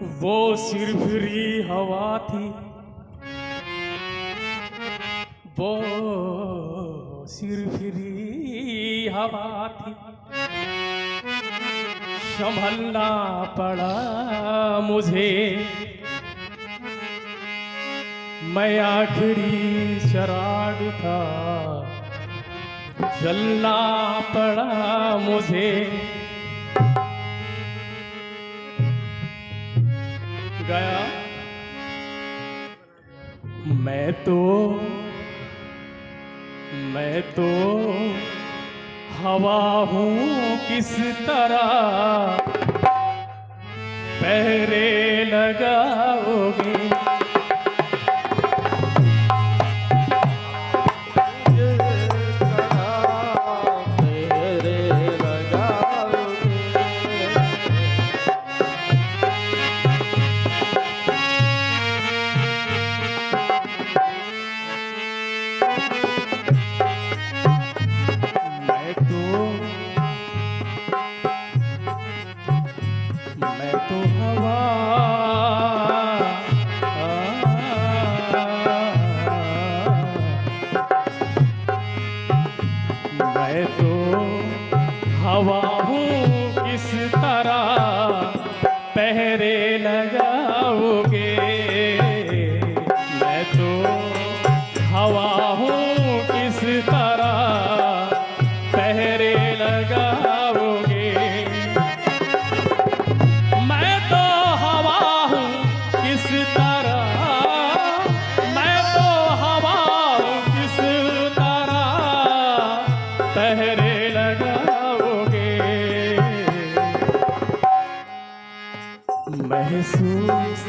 वो सिरफिरी हवा थी, वो सिरफिरी हवा थी, संभलना पड़ा मुझे। मैं आखिरी चिराग था, जलना पड़ा मुझे। गया मैं तो हवा हूँ किस तरह पहरे लगाओगे। मैं तो हवा मैं तो हवा हूँ किस तरह पहरे लगाओगे। मैं तो हवा हूँ किस तरह पहरे लगाओगे। मैं तो हवा हूँ किस तरह, मैं तो हवा हूँ किस तरह पहरे लगाओगे। महसूस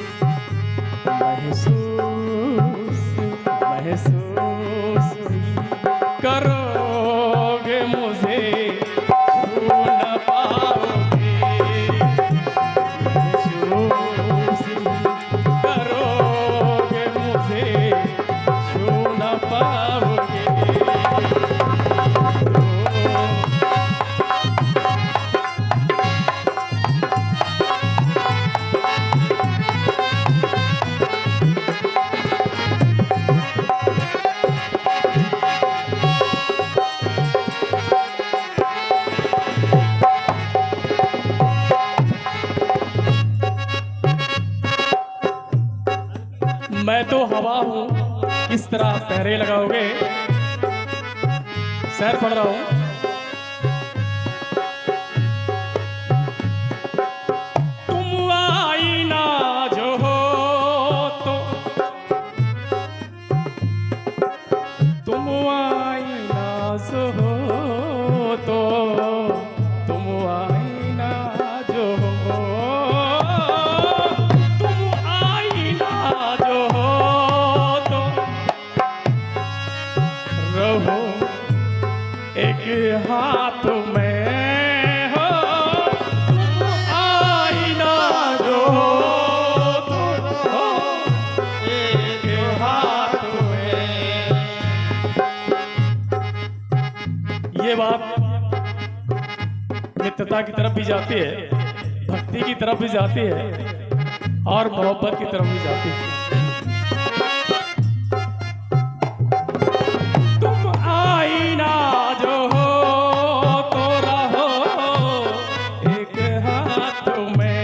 महसूस महसूस करोगे मुझे, छू न पाओगे। महसूस करोगे मुझे, छू न पाओगे। मैं तो हवा हूँ किस तरह पहरे लगाओगे। शेर पढ़ रहा हूँ। तुम आईना जो हो तो, तुम आईना जो हो तो, तुम आईना जो हो, तुम आईना जो हो तो रहो एक हाथ में हो। तुम आईना जो हो तो रहो एक हाथ में। ये बात मित्रता की तरफ भी जाती है, भक्ति की तरफ भी जाती है और मोहब्बत की तरफ भी जाती है। तुम आईना जो हो तो रहो एक हाथ में।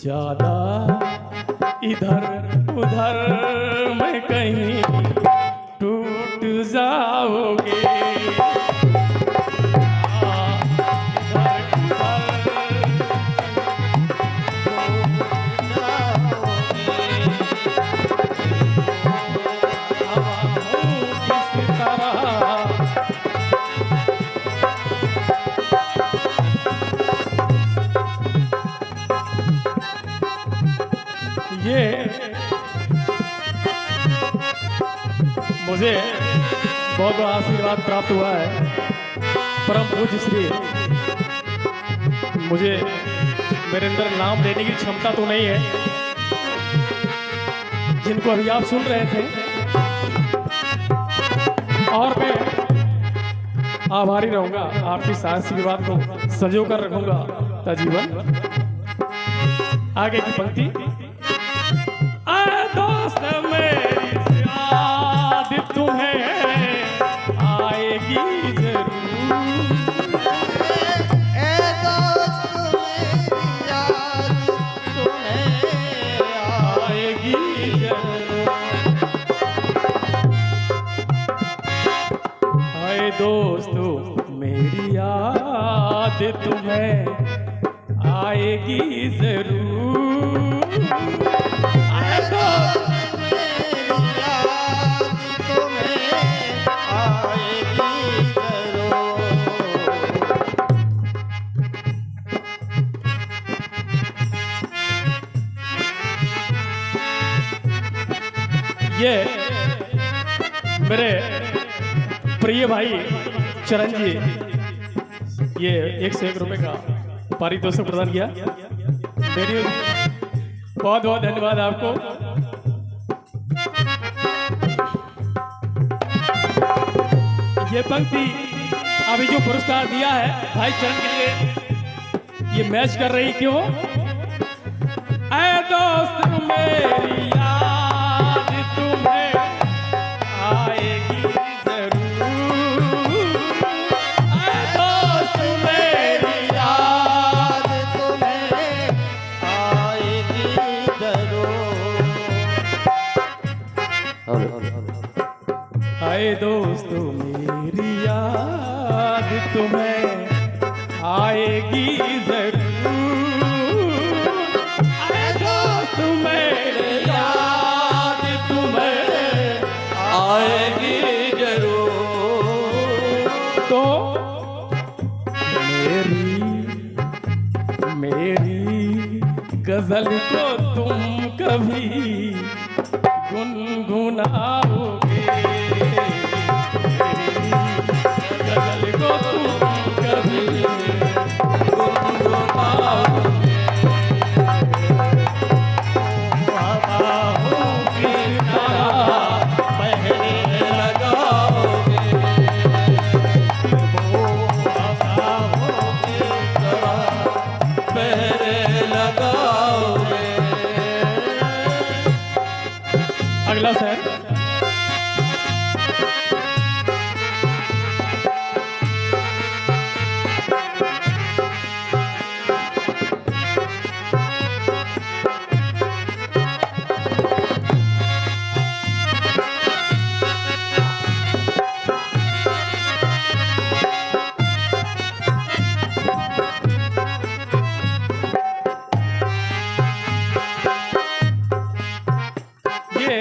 ज्यादा इधर उधर में कहीं टूट जाओगे। ये मुझे बहुत बड़ा आशीर्वाद प्राप्त हुआ है। परम पूज्य श्री, मुझे मेरे अंदर नाम लेने की क्षमता तो नहीं है, जिनको अभी आप सुन रहे थे, और मैं आभारी रहूंगा, आपकी साहस की बात को संजो कर रखूंगा ताजीवन। आगे की पंक्ति, दोस्त मेरी याद तुम्हें आएगी जरूर, दोस्त मेरी याद तुम्हें आएगी जरूर। आए दोस्तों मेरी याद तुम्हें आएगी जरूर, आए दोस्त ये मेरे प्रिय भाई चरण जी, ये 101 रुपए का पारितोषिक प्रदान किया। मेरी बहुत बहुत धन्यवाद आपको। ये पंक्ति अभी जो पुरस्कार दिया है भाई चरण के लिए, ये मैच कर रही क्यों? ऐ दोस्त मेरी याद तुम्हें आएगी जरूर, ऐ दोस्त मेरी याद तुम्हें आएगी जरूर। आए दोस्तों मेरी याद तुम्हें आएगी जरूर, आए दोस्त मेरी याद तुम्हें आएगी जरूर। तो मेरी गजल को तुम कभी गुनगुनाओगे, गजल को तुम कभी गुनगुनाओगे, हवाओं की तरह बहने लगाओगे, हवाओं की तरह बहने लगाओगे। अगला सर, ये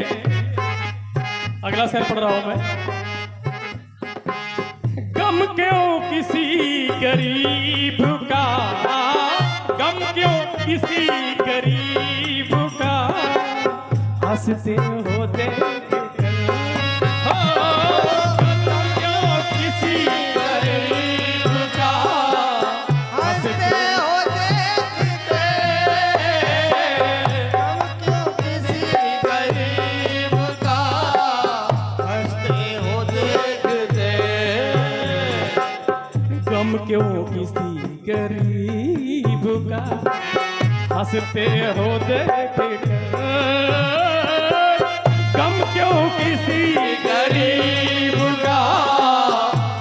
अगला शेर पढ़ रहा हूं मैं। गम क्यों किसी गरीब का, गम क्यों किसी गरीब का, हंसते हो देखकर, गम क्यों किसी गरीब का, हंसते हो देखते, हम क्यों किसी गरीब का हंसते हो देखते। गम क्यों किसी गरीब का हंसते हो देखकर, गम क्यों किसी गरीब का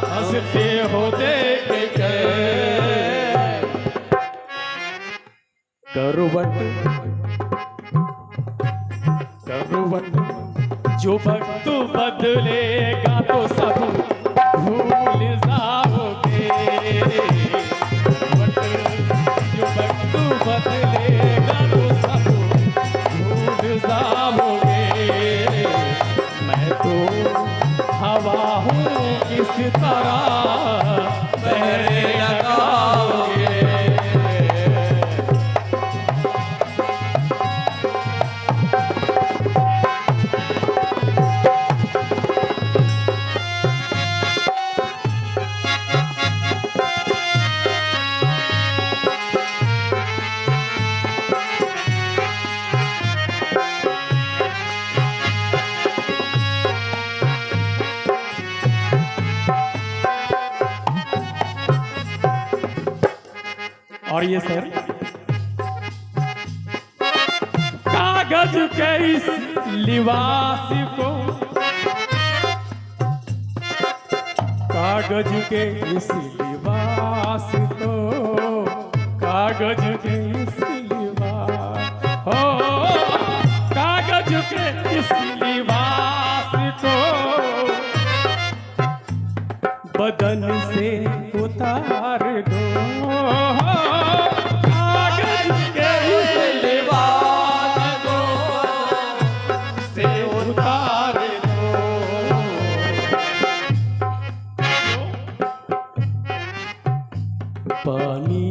हंसते हो देखकर। करवट करवट जो वक्त बदलेगा तो सब भूल जाओगे, जो वक्त बदलेगा तो सब भूल जाओगे। मैं तो हवा हूँ इस तरह बहने लगाओगे। और ये सर कागज के इस लिबास को, कागज के इस लिबास को, कागज के इस लिबास हो, कागज के इस लिबास को बदन से उतार दो, कागज के इस लिबास को से उतार दो। पानी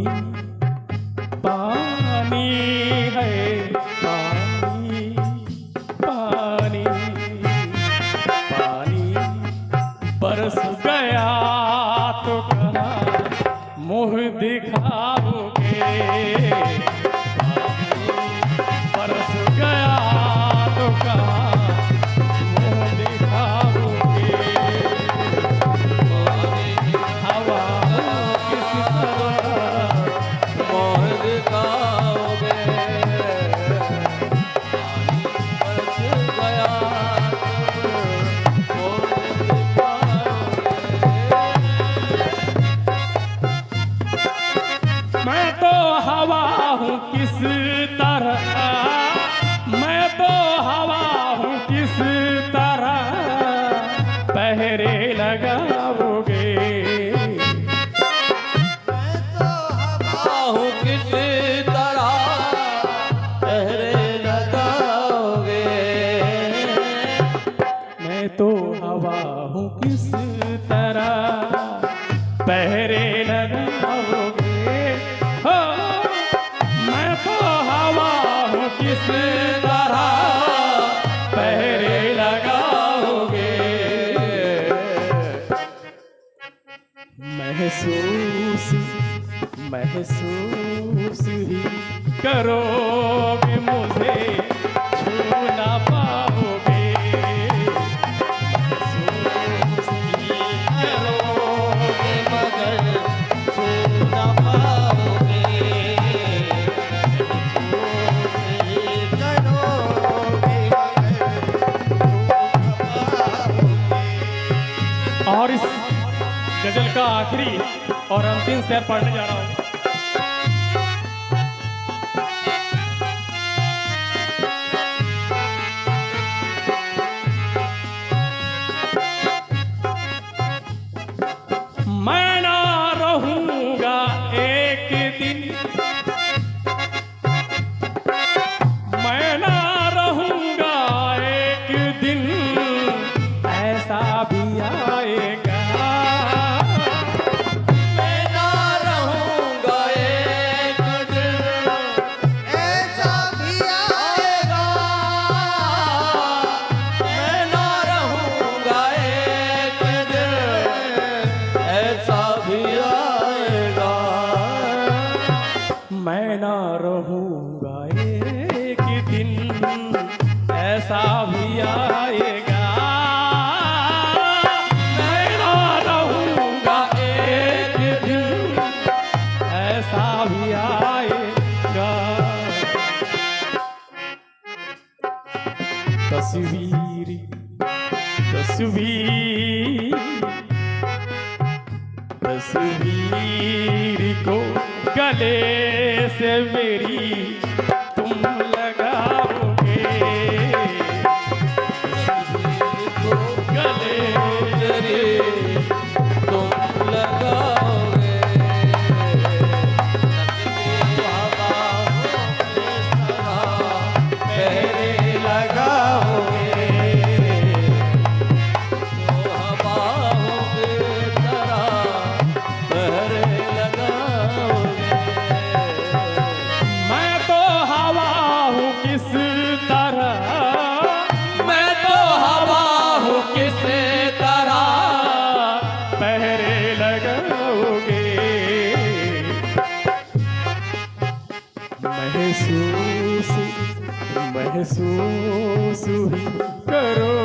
पानी है, पानी पानी पानी बरस गया तो कहा मुँह दिखाओगे, बरस गया तो कहा मुँह दिखाओगे। हवा किस तरह मोह दिखाओगे, बरस गया तब मोह दिखाओगे। मैं तो हवा हूँ किस तरह, मैं तो हवा हूँ किस तरह पहरे लगाओगे। मैं तो हवा हूँ किस तरह पहरे लगाओगे। मैं तो हवा हूँ किस तरह पहरे लगाओगे, हो मैं तो हवा हूँ किस तरह पहरे लगाओगे। महसूस महसूस ही करोगे, मुझे छू ना पाओगे। महसूस ही करोगे मगर छू न पाओगे, करोगे मगर छू न पाओगे। और इस गजल का आखिरी और अंतिम शेर पढ़ने जा रहा हूँ। मैं ना रहूंगा एक दिन, मैं ना रहूंगा एक दिन, ऐसा भी आएगा। मैं ना रहूंगा एक दिन, ऐसा भी आएगा। मैं ना रहूंगा एक दिन, ऐसा भी आएगा। मैं ना रहूंगा एक दिन, ऐसा भी आएगा। मैं ना रहूंगा एक दिन, ऐसा भी आएगा। तस्वीर तस्वीर तस्वीर को गले से मेरी तुम लगाओगे, तो गले तेरी तुम लगाओगे। नकली हवा हो किस तरह पहरे लगाओगे। तो हवा हो किस तरह पहरे लगाओगे। मैं तो हवा हूँ किस तरह, मैं तो हवा हूँ किस तरह पहरे लगाओगे। महसूस महसूस ही करो